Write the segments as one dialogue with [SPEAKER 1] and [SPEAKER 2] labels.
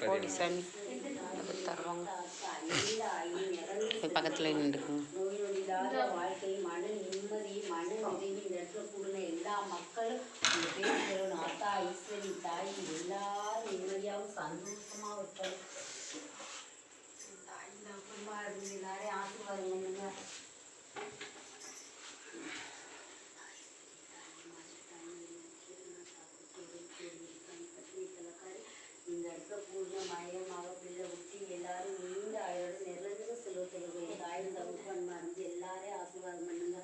[SPEAKER 1] ஓடி சாமி தருவாங்க. போய் பக்கத்தில் நின்றுக்குங்க.
[SPEAKER 2] நோய் நொடியில்லாத வாழ்க்கை, மன நிம்மதி, மன நிறைவு இந்த இடத்துல கூடின எல்லா மக்களும் இந்த பேர் ஆத்தா ஈஸ்வரி தாய் எல்லாரும் நிம்மதியாகவும் சந்தோஷமாக இருக்கணும். தாய் குடும்பமா இருந்து எல்லாரையும் ஆசீர்வாதம் பண்ணுங்க. இந்த இடத்துல பூர்ண மயமாக பிள்ளை ஊற்றி எல்லாரும் நீண்ட ஆயோட நிறைஞ்ச செல்வத்தில் தாயும் தகப்பன்மா இருந்து எல்லாரையும் ஆசீர்வாதம் பண்ணுங்க.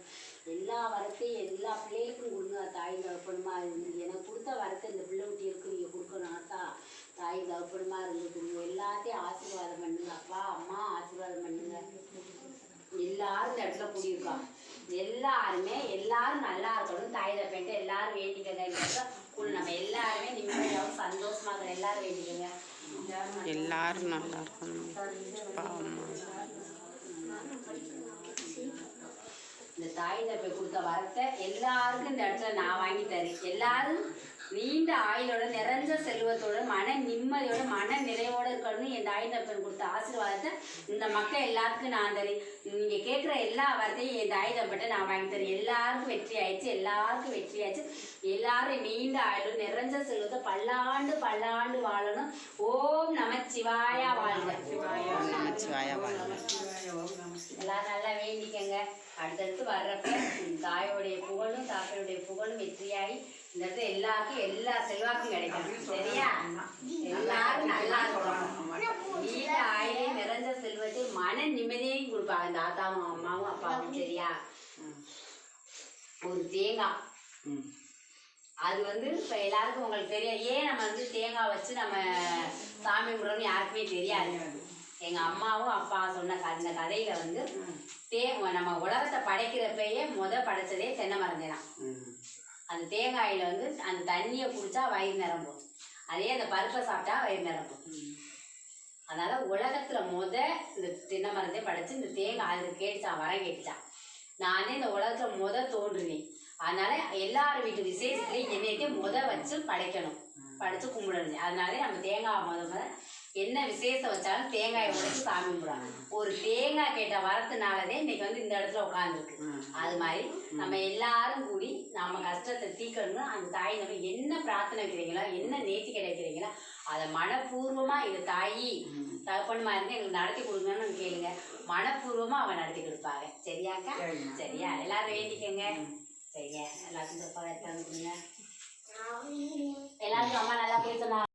[SPEAKER 2] எல்லா வரத்தையும் எல்லா பிள்ளைகளுக்கும் கொடுங்க. தாய் தகப்பனுமா இருந்து எனக்கு கொடுத்த வரத்தை இந்த பிள்ளை ஊட்டிகளுக்கு நீங்கள் கொடுக்கணும். ஆத்தா தாய் தகப்பனுமா இருந்து கொடுங்க. எல்லாத்தையும் ஆசீர்வாதம் பண்ணுங்க. அப்பா அம்மா ஆசீர்வாதம் பண்ணுங்க. எல்லாரும் இந்த இடத்துல கூடியிருக்காங்க. எல்லாரும் நல்லா இருக்கணும். தாய் தகப்பன்ட்டு எல்லாரும் வேண்டிக்கங்க. நம்ம எல்லாருமே நிம்மதியாகவும் சந்தோஷமாக எல்லாரும் வேண்டிக்கங்க.
[SPEAKER 1] எல்லாரும் நல்லா இருக்கணும்.
[SPEAKER 2] இந்த தாய் தப்பை கொடுத்த வரத்தை எல்லாருக்கும் இந்த இடத்துல நான் வாங்கி தரேன். எல்லாரும் நீண்ட ஆயுளோட நிறைஞ்ச செல்வத்தோட மன நிம்மதியோட மன நிறைவோட இருக்கணும்னு என் தாய் தப்பன் கொடுத்த ஆசீர்வாதத்தை இந்த மக்கள் எல்லாருக்கும் நான் தரேன். நீங்கள் கேட்குற எல்லா வார்த்தையும் என் தாய் தப்பட்டை நான் வாங்கி தரேன். எல்லாருக்கும் வெற்றி ஆயிடுச்சு. எல்லாரும் நீண்ட ஆயுளோட நிறைஞ்ச செல்வத்தை பல்லாண்டு பல்லாண்டு வாழணும். ஓம் நமச்சிவாயா வாழ்க.
[SPEAKER 1] நமச்சிவாயா வாழ்க.
[SPEAKER 2] எல்லாரும் நல்லா வேண்டிக்கங்க. அடுத்தடுத்து வர்றப்ப தாயோடைய புகழும் தாக்கையுடைய புகழும் வெற்றியாகி இந்த இடத்துல எல்லாருக்கும் எல்லா செல்வாக்கும் கிடைக்கணும். சரியா? எல்லாரும் நல்லா இருக்கணும். நீண்ட ஆயிலையும் நிறைஞ்ச செல்வத்தை மன நிம்மதியையும் கொடுப்பாங்க தாத்தாவும் அம்மாவும் அப்பாவும். சரியா? ஒரு தேங்காய் அது இப்போ எல்லாருக்கும் உங்களுக்கு தெரியும். ஏன் நம்ம தேங்காய் வச்சு நம்ம சாமி கும்பிடணும்னு யாருக்குமே தெரியாது. எங்கள் அம்மாவும் அப்பா சொன்ன அந்த கதையில் நம்ம உலகத்தை படைக்கிறப்பயே படைச்சதே தென்னை மரந்தேதான். அந்த தேங்காயில் அந்த தண்ணியை குடித்தா வயிறு நிரம்பும். அதே அந்த பருப்பை சாப்பிட்டா வயிறு நிரம்பும். அதனால் உலகத்தில் இந்த தென்னை மரத்தை படைச்சு இந்த தேங்காய் அதுக்கு கேட்டுச்சான், வரம் கேட்டுச்சான். நானே இந்த உலகத்தில் தோன்றுனேன். அதனால் எல்லார் வீட்டு விசேஷத்துலேயும் என்னையத்தையும் வச்சு படைக்கணும், படைச்சு கும்பிடணும். அதனால நம்ம தேங்காய் என்ன விசேஷம் வச்சாலும் தேங்காயை உடைச்சு சாமி கும்பிடுவாங்க. ஒரு தேங்காய் கேட்ட வரத்துனாலதே இன்னைக்கு இந்த இடத்துல உட்காந்துருக்கு. அது மாதிரி நம்ம எல்லாரும் கூடி நம்ம கஷ்டத்தை தீக்கணும்னு அந்த தாய் நம்ம என்ன பிரார்த்தனை வைக்கிறீங்களோ, என்ன நேர்த்தி கிடைக்கிறீங்களோ அதை மனப்பூர்வமாக இது தாயி தகப்பன்மா இருந்து எங்களுக்கு நடத்தி கொடுங்கன்னு கேளுங்க. மனப்பூர்வமாக அவன் நடத்தி கொடுப்பாங்க. சரியாக்கா? சரியா? எல்லாரும் வேண்டிக்கங்க. சரியா? எல்லாருக்கும் தப்பாக இருக்காங்க. எல்லாருக்கும் அம்மா நல்லா பேசணும்.